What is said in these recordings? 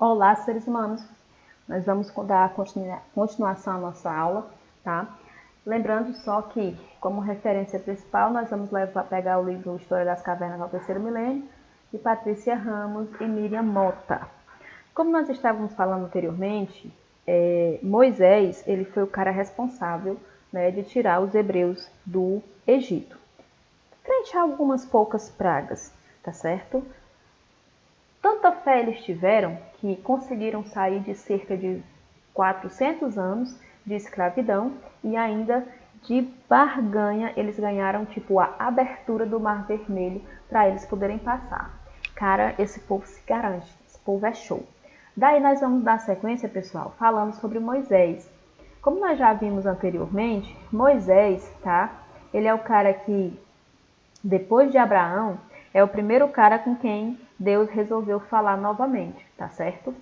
Olá, seres humanos! Nós vamos dar continuação à nossa aula, tá? Lembrando só que, como referência principal, nós vamos pegar o livro História das Cavernas ao Terceiro Milênio, de Patrícia Ramos e Miriam Mota. Como nós estávamos falando anteriormente, Moisés ele foi o cara responsável, né, de tirar os hebreus do Egito, frente a algumas poucas pragas, tá certo? Tanta fé eles tiveram que conseguiram sair de cerca de 400 anos de escravidão e ainda de barganha eles ganharam tipo a abertura do Mar Vermelho para eles poderem passar. Cara, esse povo se garante, esse povo é show. Daí nós vamos dar sequência, pessoal, falando sobre Moisés. Como nós já vimos anteriormente, Moisés, tá? Ele é o cara que, depois de Abraão, é o primeiro cara com quem Deus resolveu falar novamente, tá certo?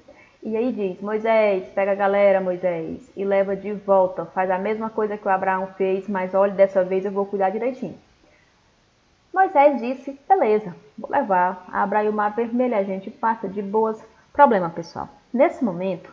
E aí diz, Moisés, pega a galera, Moisés, e leva de volta, faz a mesma coisa que o Abraão fez, mas olha, dessa vez eu vou cuidar direitinho. Moisés disse, beleza, vou levar, abra aí o Mar Vermelho, a gente passa de boas. Problema, pessoal, nesse momento,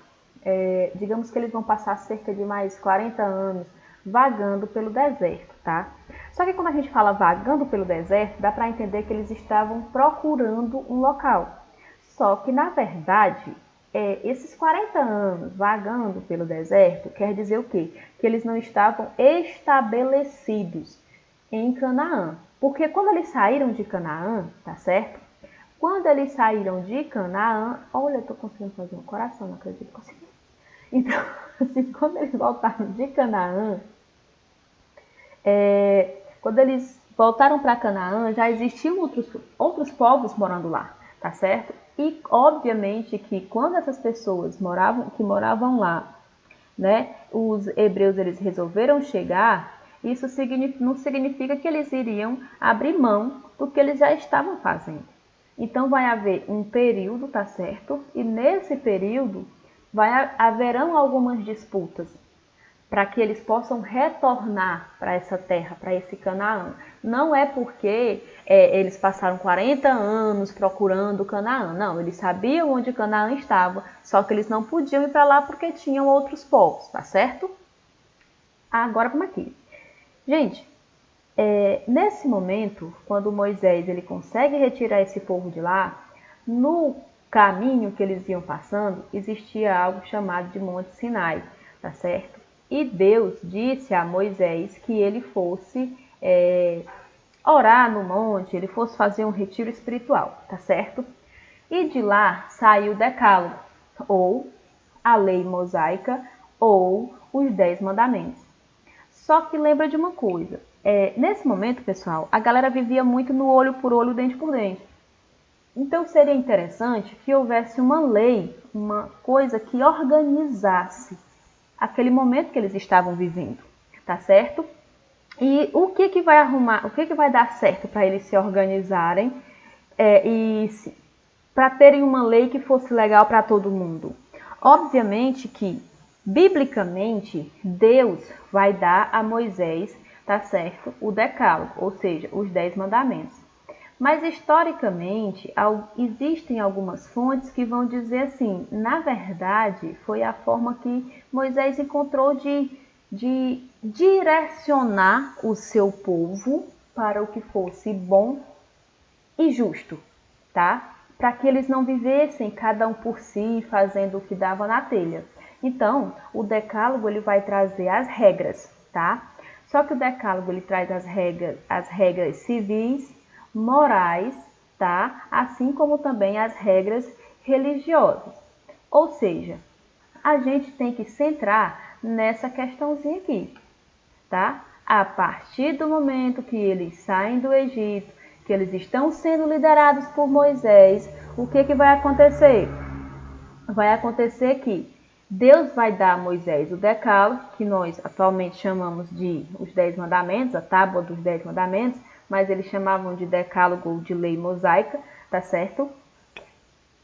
digamos que eles vão passar cerca de mais 40 anos vagando pelo deserto, tá? Só que quando a gente fala vagando pelo deserto, dá para entender que eles estavam procurando um local. Só que, na verdade, esses 40 anos vagando pelo deserto quer dizer o quê? Que eles não estavam estabelecidos em Canaã. Porque quando eles saíram de Canaã, tá certo? Quando eles saíram de Canaã, olha, eu tô conseguindo fazer um coração, não acredito que consegui. Então, assim, quando eles voltaram de Canaã, quando eles voltaram para Canaã, já existiam outros povos morando lá, tá certo? E, obviamente, que quando essas pessoas que moravam lá, né, os hebreus eles resolveram chegar, isso não significa que eles iriam abrir mão do que eles já estavam fazendo. Então, vai haver um período, tá certo? E nesse período, haverão algumas disputas para que eles possam retornar para essa terra, para esse Canaã. Não é porque eles passaram 40 anos procurando Canaã, não, eles sabiam onde Canaã estava, só que eles não podiam ir para lá porque tinham outros povos, tá certo? Agora vamos aqui. Gente, nesse momento, quando Moisés ele consegue retirar esse povo de lá, no caminho que eles iam passando, existia algo chamado de Monte Sinai, tá certo? E Deus disse a Moisés que ele fosse orar no monte, ele fosse fazer um retiro espiritual, tá certo? E de lá saiu o Decálogo, ou a lei mosaica, ou os 10 mandamentos. Só que lembra de uma coisa, nesse momento, pessoal, a galera vivia muito no olho por olho, dente por dente. Então seria interessante que houvesse uma lei, uma coisa que organizasse aquele momento que eles estavam vivendo, tá certo? E o que vai arrumar, o que vai dar certo para eles se organizarem e para terem uma lei que fosse legal para todo mundo? Obviamente que, biblicamente, Deus vai dar a Moisés, tá certo, o decálogo, ou seja, os 10 mandamentos. Mas, historicamente, existem algumas fontes que vão dizer assim, na verdade, foi a forma que Moisés encontrou de direcionar o seu povo para o que fosse bom e justo, tá? Para que eles não vivessem cada um por si, fazendo o que dava na telha. Então, o decálogo ele vai trazer as regras, tá? Só que o decálogo ele traz as regras civis, morais, tá? Assim como também as regras religiosas. Ou seja, a gente tem que centrar nessa questãozinha aqui, tá? A partir do momento que eles saem do Egito, que eles estão sendo liderados por Moisés, o que vai acontecer? Vai acontecer que Deus vai dar a Moisés o decálogo, que nós atualmente chamamos de os 10 mandamentos, a tábua dos 10 mandamentos, mas eles chamavam de decálogo ou de lei mosaica, tá certo?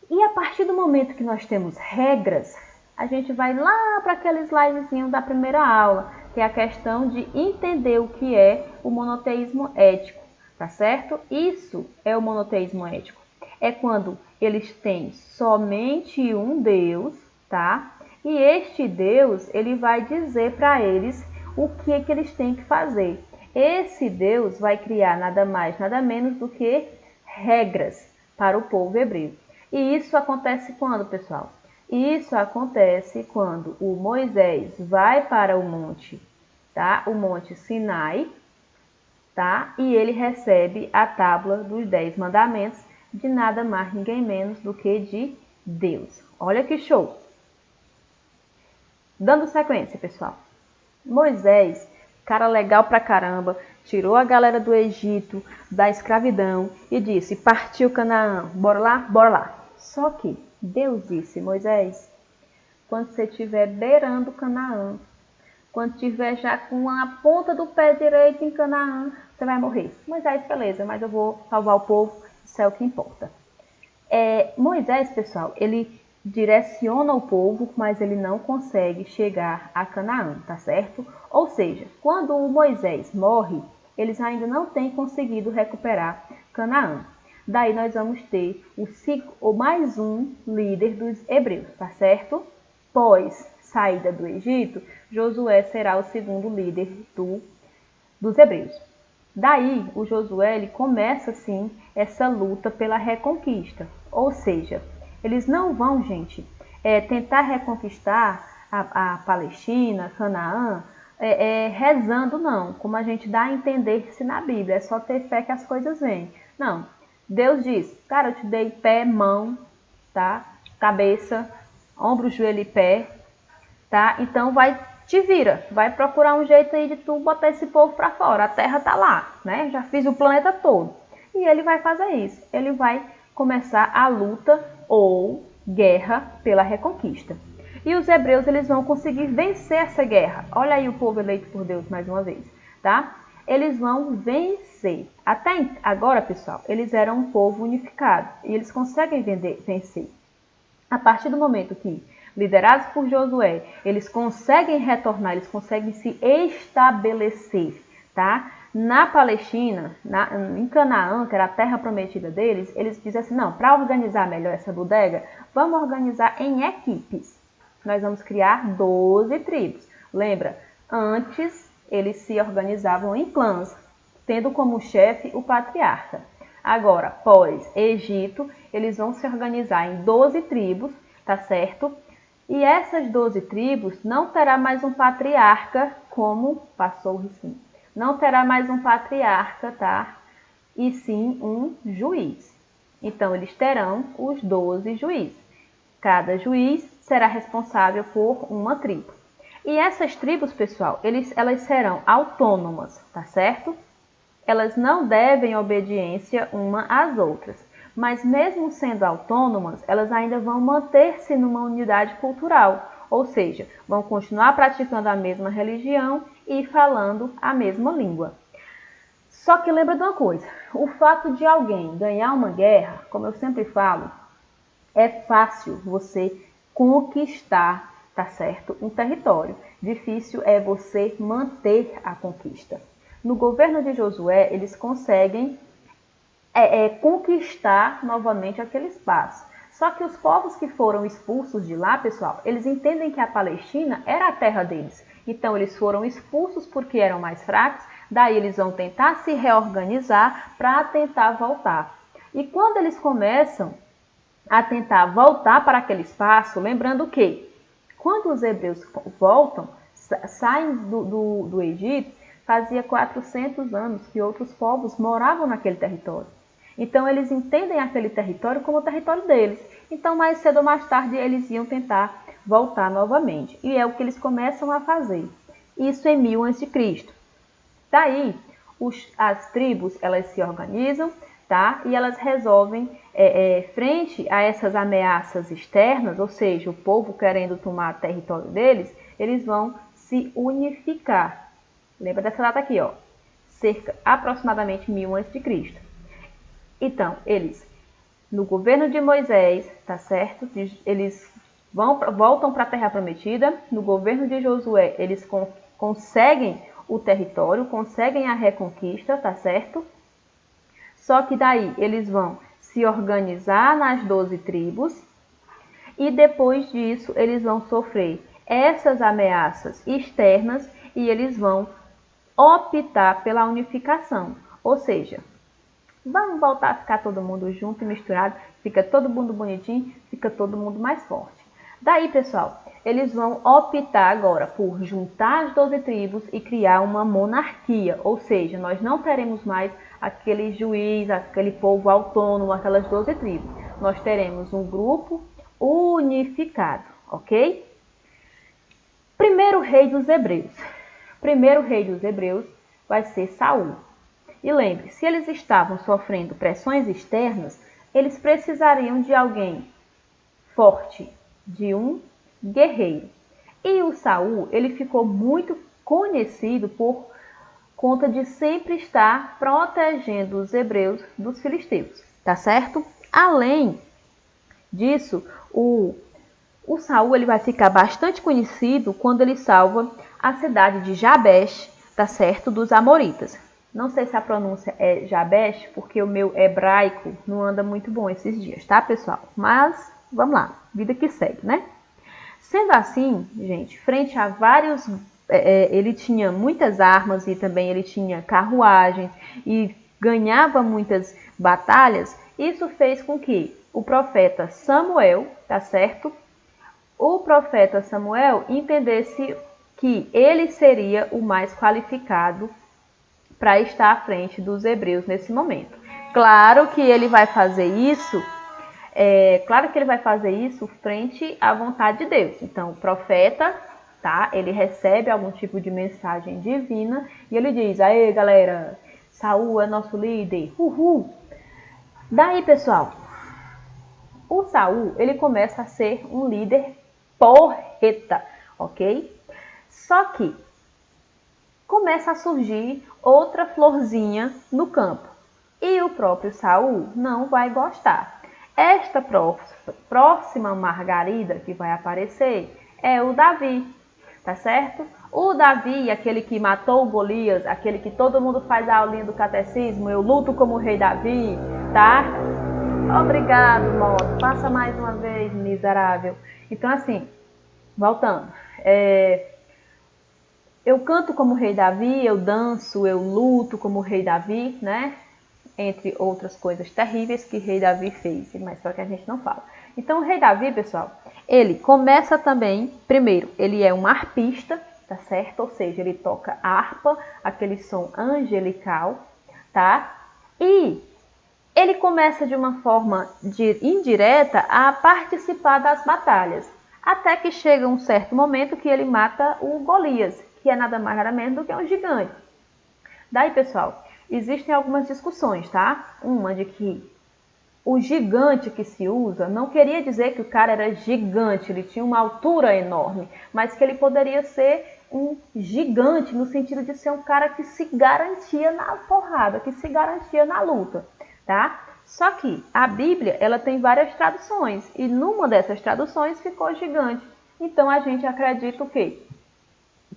E a partir do momento que nós temos regras, a gente vai lá para aquele slidezinho da primeira aula, que é a questão de entender o que é o monoteísmo ético, tá certo? Isso é o monoteísmo ético. é quando eles têm somente um Deus, tá? E este Deus, ele vai dizer para eles o que eles têm que fazer. Esse Deus vai criar nada mais, nada menos do que regras para o povo hebreu. E isso acontece quando, pessoal? Isso acontece quando o Moisés vai para o monte, tá? O monte Sinai, tá? E ele recebe a tábua dos 10 mandamentos de nada mais, ninguém menos do que de Deus. Olha que show! Dando sequência, pessoal. Moisés, cara legal pra caramba, tirou a galera do Egito, da escravidão e disse, partiu Canaã, bora lá? Bora lá. Só que Deus disse, Moisés, quando você estiver beirando Canaã, quando estiver já com a ponta do pé direito em Canaã, você vai morrer. Moisés, beleza, mas eu vou salvar o povo, isso é o que importa. Moisés, pessoal, ele direciona o povo, mas ele não consegue chegar a Canaã, tá certo? Ou seja, quando o Moisés morre, eles ainda não têm conseguido recuperar Canaã. Daí nós vamos ter o mais um líder dos hebreus, tá certo? Pós saída do Egito, Josué será o segundo líder dos hebreus. Daí, o Josué ele começa, sim, essa luta pela reconquista. Ou seja, eles não vão, gente, tentar reconquistar a Palestina, Canaã, rezando, não. Como a gente dá a entender-se na Bíblia, é só ter fé que as coisas vêm. Não. Deus diz, cara, eu te dei pé, mão, tá? Cabeça, ombro, joelho e pé, tá? Então te vira, vai procurar um jeito aí de tu botar esse povo para fora. A terra tá lá, né? Já fiz o planeta todo. E ele vai fazer isso. Ele vai começar a luta ou guerra pela reconquista. E os hebreus eles vão conseguir vencer essa guerra. Olha aí o povo eleito por Deus mais uma vez, tá? Eles vão vencer. Até agora, pessoal, eles eram um povo unificado e eles conseguem vencer. A partir do momento que, liderados por Josué, eles conseguem retornar, eles conseguem se estabelecer, tá? Na Palestina, em Canaã, que era a terra prometida deles, eles dizem assim, não, para organizar melhor essa bodega, vamos organizar em equipes. Nós vamos criar 12 tribos. Lembra, antes eles se organizavam em clãs, tendo como chefe o patriarca. Agora, pós-Egito, eles vão se organizar em 12 tribos, tá certo? E essas 12 tribos não terá mais um patriarca, como passou o risquinho. Não terá mais um patriarca, tá? E sim um juiz. Então, eles terão os 12 juízes. Cada juiz será responsável por uma tribo. E essas tribos, pessoal, elas serão autônomas, tá certo? Elas não devem obediência uma às outras. Mas mesmo sendo autônomas, elas ainda vão manter-se numa unidade cultural, ou seja, vão continuar praticando a mesma religião e falando a mesma língua. Só que lembra de uma coisa, o fato de alguém ganhar uma guerra, como eu sempre falo, é fácil você conquistar, tá certo, um território. Difícil é você manter a conquista. No governo de Josué, eles conseguem conquistar novamente aquele espaço. Só que os povos que foram expulsos de lá, pessoal, eles entendem que a Palestina era a terra deles. Então, eles foram expulsos porque eram mais fracos, daí eles vão tentar se reorganizar para tentar voltar. E quando eles começam a tentar voltar para aquele espaço, lembrando que quando os hebreus voltam, saem do Egito, fazia 400 anos que outros povos moravam naquele território. Então, eles entendem aquele território como o território deles. Então, mais cedo ou mais tarde, eles iam tentar voltar novamente. E é o que eles começam a fazer. Isso em 1000 a.C. Daí, as tribos, elas se organizam, tá? E elas resolvem, frente a essas ameaças externas, ou seja, o povo querendo tomar território deles, eles vão se unificar. Lembra dessa data aqui, ó, aproximadamente 1000 a.C. Então, eles, no governo de Moisés, tá certo? Eles voltam para a Terra Prometida. No governo de Josué, eles conseguem o território, conseguem a reconquista, tá certo? Só que daí eles vão se organizar nas 12 tribos e depois disso eles vão sofrer essas ameaças externas e eles vão optar pela unificação. Ou seja, vamos voltar a ficar todo mundo junto e misturado, fica todo mundo bonitinho, fica todo mundo mais forte. Daí, pessoal, eles vão optar agora por juntar as 12 tribos e criar uma monarquia, ou seja, nós não teremos mais aquele juiz, aquele povo autônomo, aquelas 12 tribos. Nós teremos um grupo unificado, ok? Primeiro rei dos hebreus. Primeiro rei dos hebreus vai ser Saul. E lembre, se eles estavam sofrendo pressões externas, eles precisariam de alguém forte, de um guerreiro. E o Saul, ele ficou muito conhecido por conta de sempre estar protegendo os hebreus dos filisteus, tá certo? Além disso, o Saul ele vai ficar bastante conhecido quando ele salva a cidade de Jabesh, tá certo? Dos amoritas. Não sei se a pronúncia é Jabesh, porque o meu hebraico não anda muito bom esses dias, tá, pessoal? Mas vamos lá, vida que segue, né? Sendo assim, gente, frente a vários... ele tinha muitas armas e também ele tinha carruagens e ganhava muitas batalhas. Isso fez com que o profeta Samuel, tá certo? O profeta Samuel entendesse que ele seria o mais qualificado para estar à frente dos hebreus nesse momento. Claro que ele vai fazer isso, frente à vontade de Deus. Então, o profeta, tá? Ele recebe algum tipo de mensagem divina e ele diz: "Aê, galera, Saul é nosso líder. Uhul!" Daí, pessoal, o Saul, ele começa a ser um líder porreta, ok? Só que começa a surgir outra florzinha no campo. E o próprio Saul não vai gostar. Esta próxima margarida que vai aparecer é o Davi, tá certo? O Davi, aquele que matou Golias, aquele que todo mundo faz a aulinha do catecismo, eu luto como o rei Davi, tá? Obrigado, moto. Passa mais uma vez, miserável. Então, assim, voltando. Eu canto como o rei Davi, eu danço, eu luto como o rei Davi, né? Entre outras coisas terríveis que o rei Davi fez, mas só que a gente não fala. Então, o rei Davi, pessoal, ele começa também, primeiro, ele é um arpista, tá certo? Ou seja, ele toca harpa, aquele som angelical, tá? E ele começa de uma forma indireta a participar das batalhas, até que chega um certo momento que ele mata o Golias, que é nada mais nada menos do que um gigante. Daí, pessoal, existem algumas discussões, tá? Uma de que o gigante que se usa não queria dizer que o cara era gigante, ele tinha uma altura enorme, mas que ele poderia ser um gigante no sentido de ser um cara que se garantia na porrada, que se garantia na luta, tá? Só que a Bíblia, ela tem várias traduções e numa dessas traduções ficou gigante. Então a gente acredita o quê?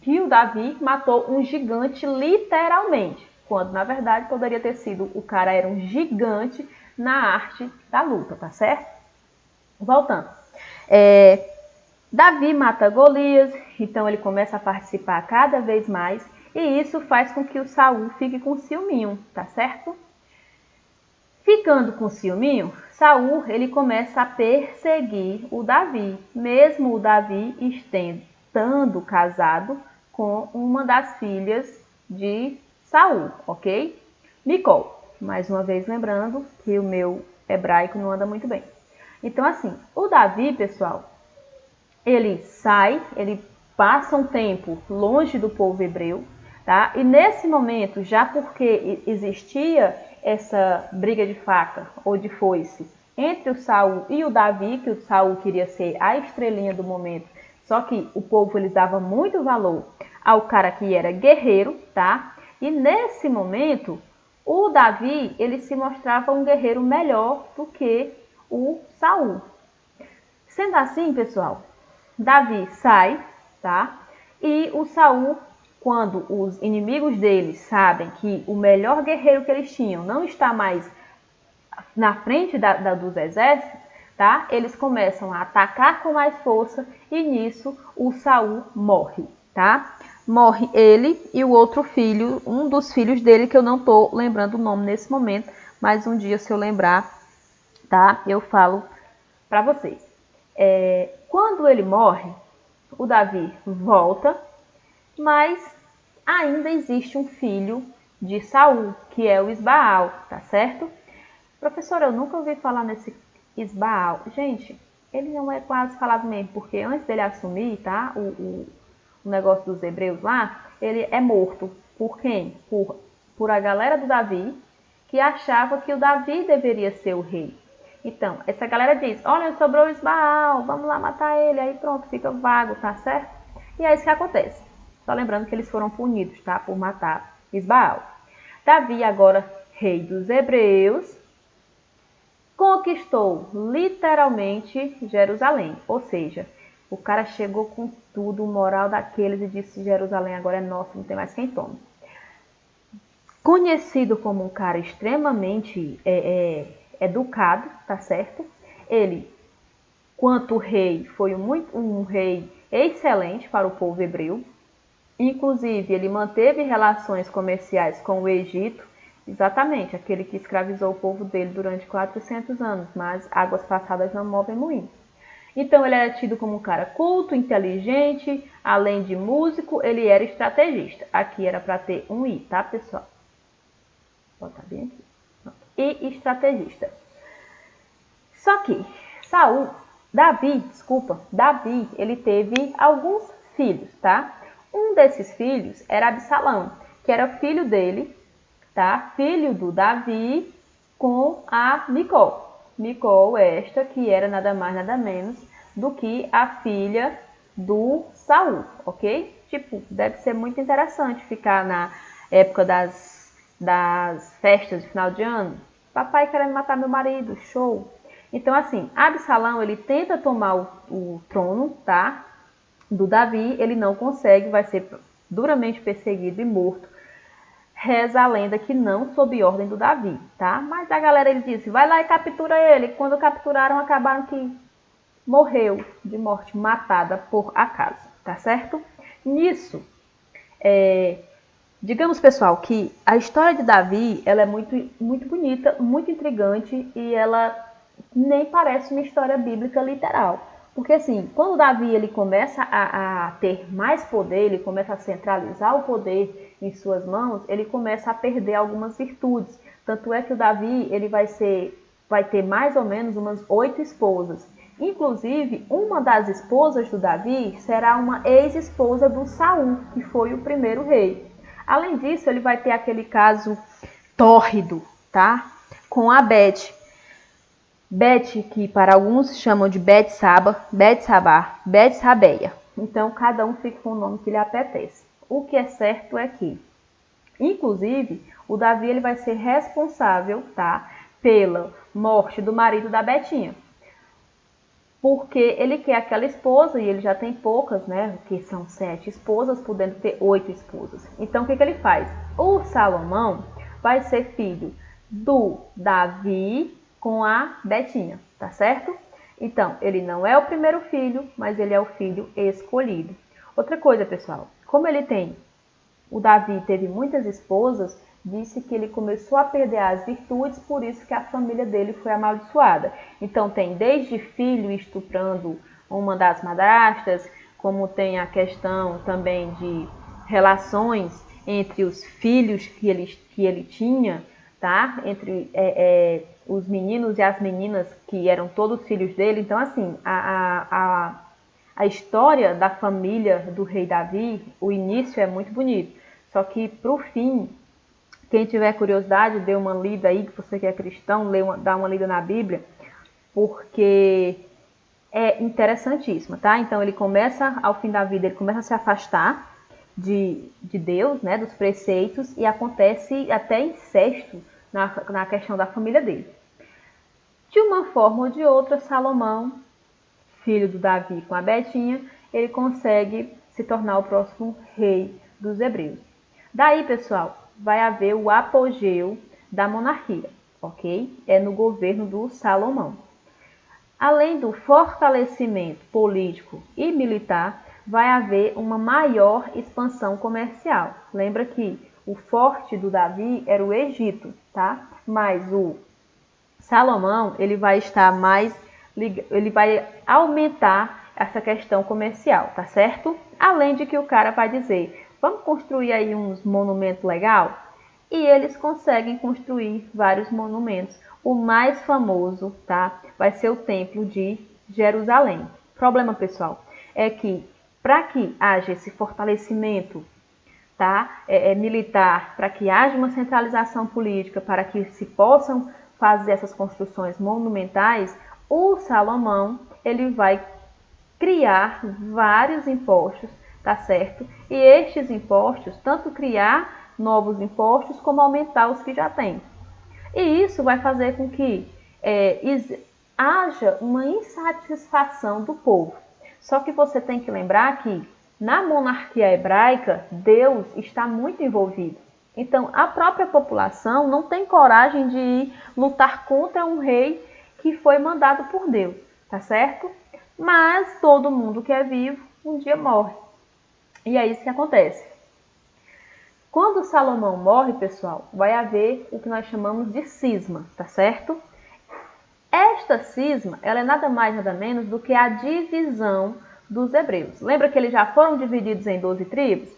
Que o Davi matou um gigante literalmente, quando na verdade poderia ter sido o cara era um gigante na arte da luta, tá certo? Voltando. Davi mata Golias, então ele começa a participar cada vez mais e isso faz com que o Saul fique com ciúminho, tá certo? Ficando com ciúminho, Saul ele começa a perseguir o Davi, mesmo o Davi estando casado com uma das filhas de Saul, ok? Mical. Mais uma vez lembrando que o meu hebraico não anda muito bem. Então assim, o Davi, pessoal, ele passa um tempo longe do povo hebreu, tá? E nesse momento, já porque existia essa briga de faca ou de foice entre o Saul e o Davi, que o Saul queria ser a estrelinha do momento, só que o povo eles dava muito valor ao cara que era guerreiro, tá? E nesse momento, o Davi, ele se mostrava um guerreiro melhor do que o Saul. Sendo assim, pessoal, Davi sai, tá? E o Saul, quando os inimigos dele sabem que o melhor guerreiro que eles tinham não está mais na frente dos exércitos, tá? Eles começam a atacar com mais força e nisso o Saul morre, tá? Morre ele e o outro filho, um dos filhos dele, que eu não tô lembrando o nome nesse momento, mas um dia, se eu lembrar, tá? Eu falo para vocês. Quando ele morre, o Davi volta, mas ainda existe um filho de Saul, que é o Isbaal, tá certo? Professora, eu nunca ouvi falar nesse Isbaal. Gente, ele não é quase falado mesmo, porque antes dele assumir, tá? O negócio dos hebreus lá, ele é morto. Por quem? Por a galera do Davi, que achava que o Davi deveria ser o rei. Então, essa galera diz, olha, sobrou o Isbaal, vamos lá matar ele. Aí pronto, fica vago, tá certo? E é isso que acontece. Só lembrando que eles foram punidos, tá? Por matar Isbaal. Davi, agora rei dos hebreus, conquistou literalmente Jerusalém. Ou seja, o cara chegou com tudo, o moral daqueles, e disse, Jerusalém agora é nossa, não tem mais quem tome. Conhecido como um cara extremamente educado, tá certo? Ele, quanto rei, foi um rei excelente para o povo hebreu. Inclusive, ele manteve relações comerciais com o Egito, exatamente, aquele que escravizou o povo dele durante 400 anos, mas águas passadas não movem moinhos. Então, ele era tido como um cara culto, inteligente, além de músico, ele era estrategista. Aqui era para ter um I, tá, pessoal? Vou botar bem aqui. E estrategista. Só que Davi, ele teve alguns filhos, tá? Um desses filhos era Absalão, que era filho dele, tá? Filho do Davi com a Micol. Micol esta que era nada mais nada menos do que a filha do Saul, ok? Tipo, deve ser muito interessante ficar na época das festas de final de ano. Papai querendo matar meu marido, show! Então, assim, Absalão, ele tenta tomar o trono, tá? Do Davi, ele não consegue, vai ser duramente perseguido e morto. Reza a lenda que não sob ordem do Davi, tá? Mas a galera, ele disse, vai lá e captura ele. Quando capturaram, acabaram que morreu de morte matada por acaso, tá certo? Nisso, digamos, pessoal, que a história de Davi, ela é muito, muito bonita, muito intrigante e ela nem parece uma história bíblica literal. Porque assim, quando Davi ele começa a ter mais poder, ele começa a centralizar o poder em suas mãos, ele começa a perder algumas virtudes. Tanto é que o Davi ele vai ter mais ou menos umas 8 esposas. Inclusive, uma das esposas do Davi será uma ex-esposa do Saul, que foi o primeiro rei. Além disso, ele vai ter aquele caso tórrido, tá? Com a Bete. Bete, que para alguns chamam de Betsaba, Betsabá, Betsabeia. Então, cada um fica com o nome que lhe apetece. O que é certo é que, inclusive, o Davi ele vai ser responsável, tá, pela morte do marido da Betinha. Porque ele quer aquela esposa e ele já tem poucas, né? Que são 7 esposas, podendo ter 8 esposas. Então, o que ele faz? O Salomão vai ser filho do Davi com a Betinha, tá certo? Então, ele não é o primeiro filho, mas ele é o filho escolhido. Outra coisa, pessoal, como o Davi teve muitas esposas, disse que ele começou a perder as virtudes, por isso que a família dele foi amaldiçoada. Então tem desde filho estuprando uma das madrastas, como tem a questão também de relações entre os filhos que ele tinha, tá? Entre os meninos e as meninas que eram todos filhos dele. Então assim, a história da família do rei Davi, o início é muito bonito. Só que pro fim, quem tiver curiosidade, dê uma lida aí, que você que é cristão, dá uma lida na Bíblia, porque é interessantíssima, tá? Então ele começa, ao fim da vida, ele começa a se afastar de Deus, né, dos preceitos, e acontece até incesto na questão da família dele. De uma forma ou de outra, Salomão, filho do Davi com a Betinha, ele consegue se tornar o próximo rei dos hebreus. Daí, pessoal, vai haver o apogeu da monarquia. ok? É no governo do Salomão. Além do fortalecimento político e militar, vai haver uma maior expansão comercial. Lembra que o forte do Davi era o Egito, tá? Mas o Salomão, ele vai aumentar essa questão comercial, tá certo? Além de que o cara vai dizer, vamos construir aí uns monumentos legal? E eles conseguem construir vários monumentos. O mais famoso, tá? Vai ser o Templo de Jerusalém. O problema, pessoal, é que para que haja esse fortalecimento, tá? Militar, para que haja uma centralização política, para que se possam fazer essas construções monumentais, o Salomão ele vai criar vários impostos, tá certo? E estes impostos, tanto criar novos impostos, como aumentar os que já tem. E isso vai fazer com que haja uma insatisfação do povo. Só que você tem que lembrar que na monarquia hebraica, Deus está muito envolvido. Então, a própria população não tem coragem de ir lutar contra um rei que foi mandado por Deus, tá certo? Mas todo mundo que é vivo, um dia morre. E é isso que acontece. Quando Salomão morre, pessoal, vai haver o que nós chamamos de cisma, tá certo? Esta cisma, ela é nada mais nada menos do que a divisão dos hebreus. Lembra que eles já foram divididos em 12 tribos?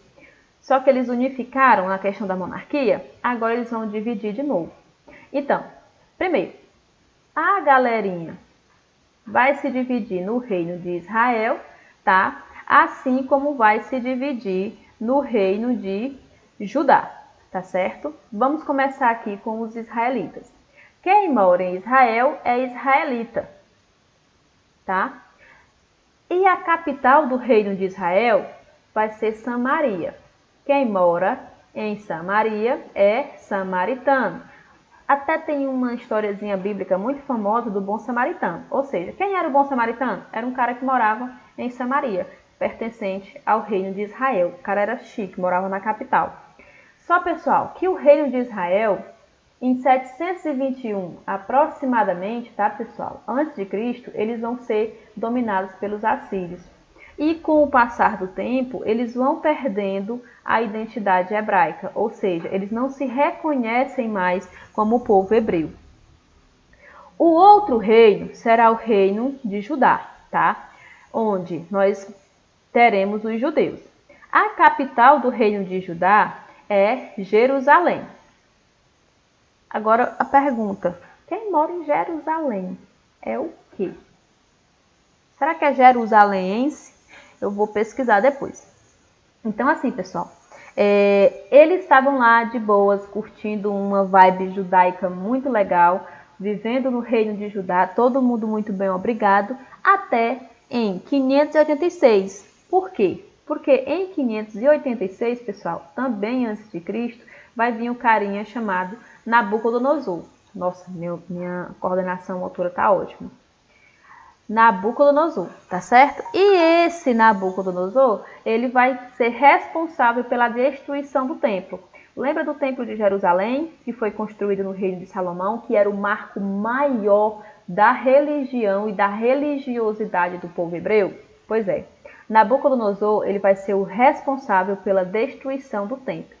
Só que eles unificaram a questão da monarquia, agora eles vão dividir de novo. Então, primeiro, a galerinha vai se dividir no reino de Israel, tá? Assim como vai se dividir no reino de Judá, tá certo? Vamos começar aqui com os israelitas. Quem mora em Israel é israelita, tá? E a capital do reino de Israel vai ser Samaria. Quem mora em Samaria é samaritano. Até tem uma historiazinha bíblica muito famosa do bom samaritano. Ou seja, quem era o bom samaritano? Era um cara que morava em Samaria, pertencente ao reino de Israel. O cara era chique, morava na capital. Só, pessoal, que o reino de Israel, em 721 aproximadamente, tá, pessoal? Antes de Cristo, eles vão ser dominados pelos assírios. E com o passar do tempo, eles vão perdendo a identidade hebraica, ou seja, eles não se reconhecem mais como o povo hebreu. O outro reino será o reino de Judá, tá? Onde nós teremos os judeus. A capital do reino de Judá é Jerusalém. Agora a pergunta, quem mora em Jerusalém é o quê? Será que é jerusaléense? Eu vou pesquisar depois. Então assim, pessoal, eles estavam lá de boas, curtindo uma vibe judaica muito legal, vivendo no reino de Judá, todo mundo muito bem, obrigado, até em 586. Por quê? Porque em 586, pessoal, também antes de Cristo, vai vir um carinha chamado Nabucodonosor. Nossa, minha coordenação motora tá ótima. Nabucodonosor, tá certo? E esse Nabucodonosor, ele vai ser responsável pela destruição do templo. Lembra do templo de Jerusalém, que foi construído no reino de Salomão, que era o marco maior da religião e da religiosidade do povo hebreu? Pois é, Nabucodonosor, ele vai ser o responsável pela destruição do templo.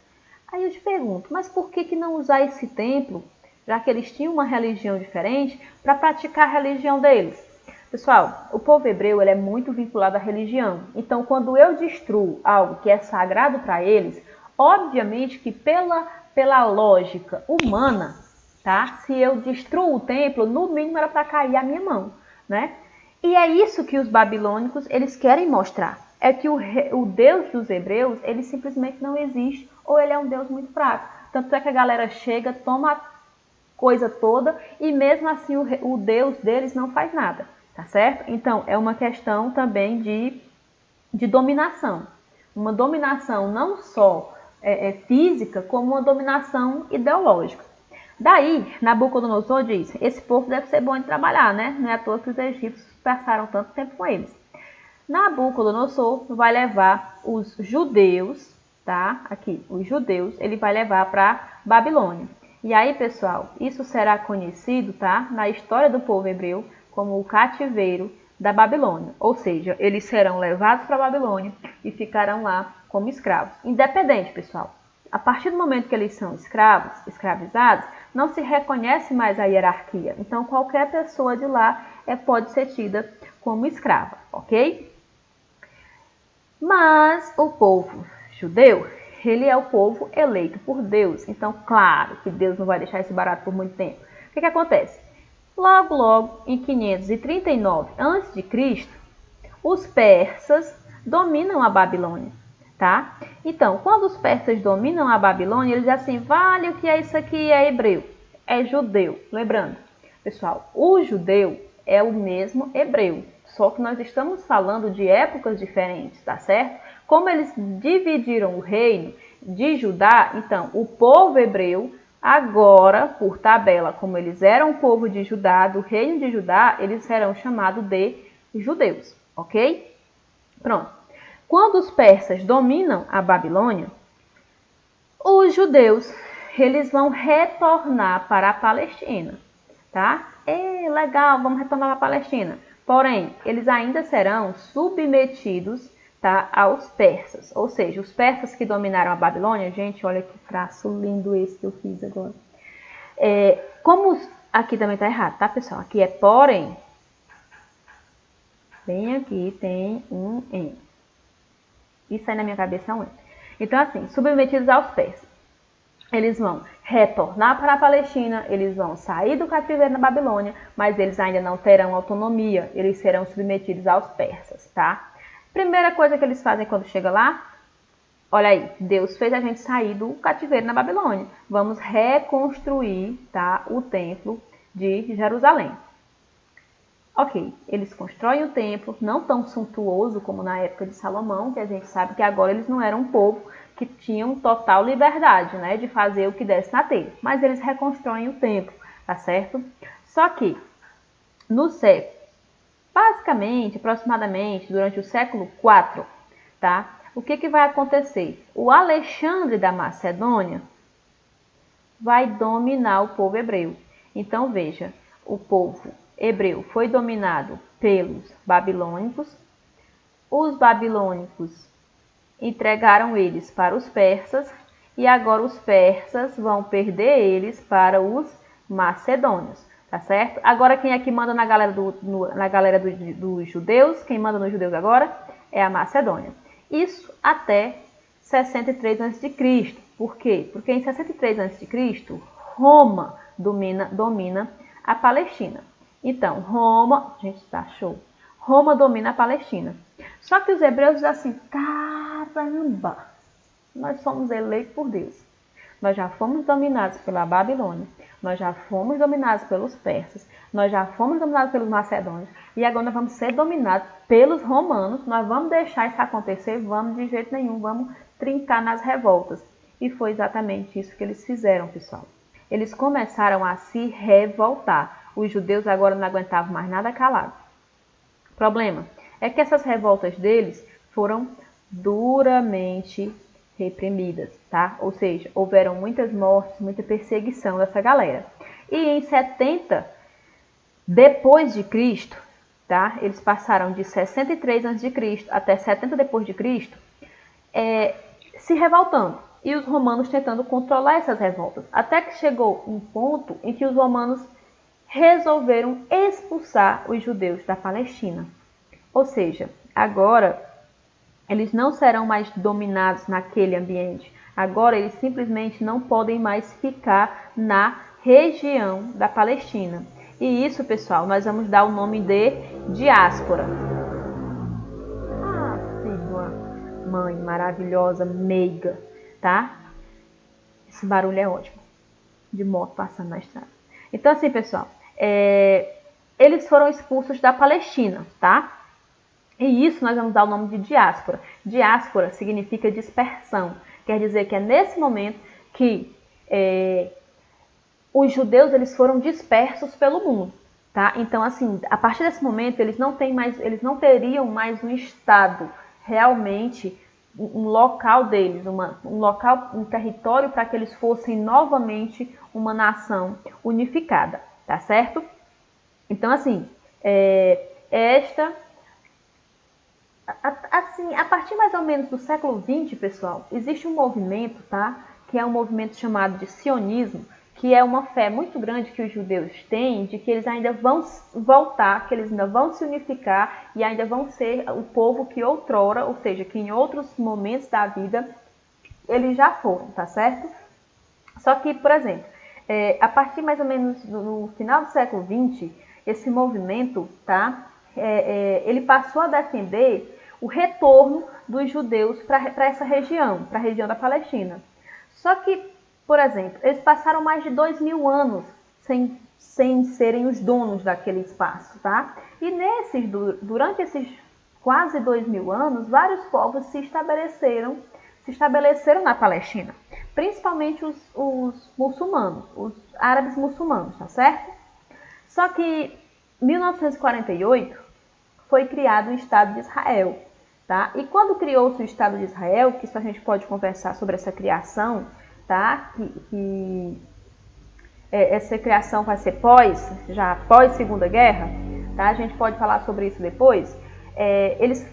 Aí eu te pergunto, mas por que não usar esse templo, já que eles tinham uma religião diferente, para praticar a religião deles? Pessoal, o povo hebreu ele é muito vinculado à religião. Então, quando eu destruo algo que é sagrado para eles, obviamente que pela lógica humana, tá? Se eu destruo o templo, no mínimo era para cair a minha mão, né? E é isso que os babilônicos eles querem mostrar. É que o Deus dos hebreus, ele simplesmente não existe, ou ele é um Deus muito fraco. Tanto é que a galera chega, toma a coisa toda, e mesmo assim o Deus deles não faz nada. Tá certo? Então, é uma questão também de dominação. Uma dominação não só física, como uma dominação ideológica. Daí, Nabucodonosor diz, esse povo deve ser bom de trabalhar, né? Não é à toa que os egípcios passaram tanto tempo com eles. Nabucodonosor vai levar os judeus, tá? Aqui, os judeus, ele vai levar para Babilônia. E aí, pessoal, isso será conhecido, tá, na história do povo hebreu como o cativeiro da Babilônia. Ou seja, eles serão levados para a Babilônia e ficarão lá como escravos. Independente, pessoal. A partir do momento que eles são escravos, escravizados, não se reconhece mais a hierarquia. Então, qualquer pessoa de lá pode ser tida como escrava, ok? Mas o povo judeu, ele é o povo eleito por Deus. Então, claro que Deus não vai deixar esse barato por muito tempo. O que acontece? Logo, em 539 a.C., os persas dominam a Babilônia, tá? Então, quando os persas dominam a Babilônia, eles dizem assim, vale, o que é isso aqui? É hebreu, é judeu. Lembrando, pessoal, o judeu é o mesmo hebreu, só que nós estamos falando de épocas diferentes, tá certo? Como eles dividiram o reino de Judá, então, o povo hebreu, agora, por tabela, como eles eram o povo de Judá, do reino de Judá, eles serão chamados de judeus, ok? Pronto. Quando os persas dominam a Babilônia, os judeus, eles vão retornar para a Palestina, tá? Legal, vamos retornar para a Palestina. Porém, eles ainda serão submetidos, tá, aos persas. Ou seja, os persas que dominaram a Babilônia, gente, olha que traço lindo esse que eu fiz agora. Aqui também está errado, tá, pessoal? Aqui é porém. Bem aqui tem um N. Isso aí na minha cabeça é um N. Então, assim, submetidos aos persas. Eles vão retornar para a Palestina, eles vão sair do cativeiro na Babilônia, mas eles ainda não terão autonomia, eles serão submetidos aos persas, tá? Primeira coisa que eles fazem quando chega lá, olha aí, Deus fez a gente sair do cativeiro na Babilônia. Vamos reconstruir, tá, o templo de Jerusalém. Ok, eles constroem o templo, não tão suntuoso como na época de Salomão, que a gente sabe que agora eles não eram um povo que tinham total liberdade, né, de fazer o que desse na telha. Mas eles reconstroem o templo, tá certo? Só que, no século, basicamente, aproximadamente, durante o século IV, tá? O que vai acontecer? O Alexandre da Macedônia vai dominar o povo hebreu. Então, veja, o povo hebreu foi dominado pelos babilônicos. Os babilônicos entregaram eles para os persas e agora os persas vão perder eles para os macedônios, tá certo? Agora quem é que manda na galera dos judeus? Quem manda nos judeus agora é a Macedônia. Isso até 63 a.C. Por quê? Porque em 63 a.C. Roma domina a Palestina. Então, Roma... Gente, tá show. Roma domina a Palestina. Só que os hebreus dizem assim, caramba, nós somos eleitos por Deus. Nós já fomos dominados pela Babilônia, nós já fomos dominados pelos persas, nós já fomos dominados pelos macedônios, e agora nós vamos ser dominados pelos romanos. Nós vamos deixar isso acontecer? Vamos de jeito nenhum, vamos trincar nas revoltas. E foi exatamente isso que eles fizeram, pessoal. Eles começaram a se revoltar. Os judeus agora não aguentavam mais nada calado. O problema é que essas revoltas deles foram duramente reprimidas, tá? Ou seja, houveram muitas mortes, muita perseguição dessa galera. E em 70 depois de Cristo, tá? Eles passaram de 63 a.C. até 70 depois de Cristo, se revoltando. E os romanos tentando controlar essas revoltas. Até que chegou um ponto em que os romanos resolveram expulsar os judeus da Palestina. Ou seja, agora eles não serão mais dominados naquele ambiente. Agora eles simplesmente não podem mais ficar na região da Palestina. E isso, pessoal, nós vamos dar o nome de diáspora. Ah, filho de uma mãe maravilhosa, meiga, tá? Esse barulho é ótimo, de moto passando na estrada. Então, assim, pessoal, eles foram expulsos da Palestina, tá? E isso nós vamos dar o nome de diáspora. Diáspora significa dispersão. Quer dizer que é nesse momento que os judeus eles foram dispersos pelo mundo, tá? Então, assim, a partir desse momento eles não teriam mais um estado realmente um local deles, um local, um território para que eles fossem novamente uma nação unificada, tá certo? Então, assim, assim, a partir mais ou menos do século XX, pessoal, existe um movimento, tá? Que é um movimento chamado de sionismo, que é uma fé muito grande que os judeus têm de que eles ainda vão voltar, que eles ainda vão se unificar e ainda vão ser o povo que outrora, ou seja, que em outros momentos da vida eles já foram, tá certo? Só que, por exemplo, a partir mais ou menos no final do século XX, esse movimento, tá? Ele passou a defender o retorno dos judeus para essa região, para a região da Palestina. Só que, por exemplo, eles passaram mais de 2000 anos sem serem os donos daquele espaço, tá? E durante esses quase 2000 anos, vários povos se estabeleceram na Palestina, principalmente os muçulmanos, os árabes muçulmanos, tá certo? Só que em 1948 foi criado o Estado de Israel, tá? E quando criou-se o Estado de Israel, que isso a gente pode conversar sobre essa criação, tá? Essa criação vai ser pós Segunda Guerra, tá? A gente pode falar sobre isso depois.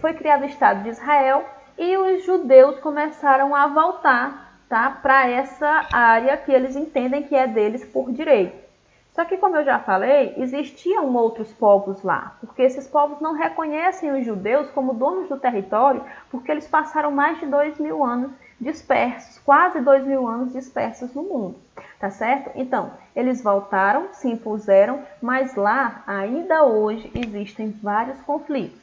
Foi criado o Estado de Israel e os judeus começaram a voltar, tá? Para essa área que eles entendem que é deles por direito. Só que, como eu já falei, existiam outros povos lá, porque esses povos não reconhecem os judeus como donos do território, porque eles passaram mais de 2000 anos dispersos, quase 2000 anos dispersos no mundo, tá certo? Então, eles voltaram, se impuseram, mas lá, ainda hoje, existem vários conflitos.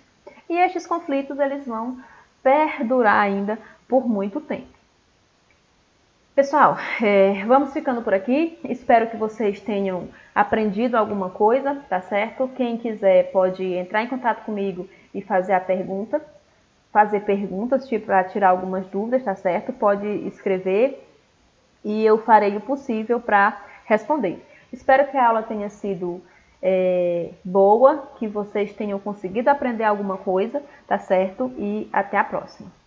E estes conflitos, eles vão perdurar ainda por muito tempo. Pessoal, vamos ficando por aqui. Espero que vocês tenham aprendido alguma coisa, tá certo? Quem quiser pode entrar em contato comigo e fazer perguntas para tirar algumas dúvidas, tá certo? Pode escrever e eu farei o possível para responder. Espero que a aula tenha sido boa, que vocês tenham conseguido aprender alguma coisa, tá certo? E até a próxima.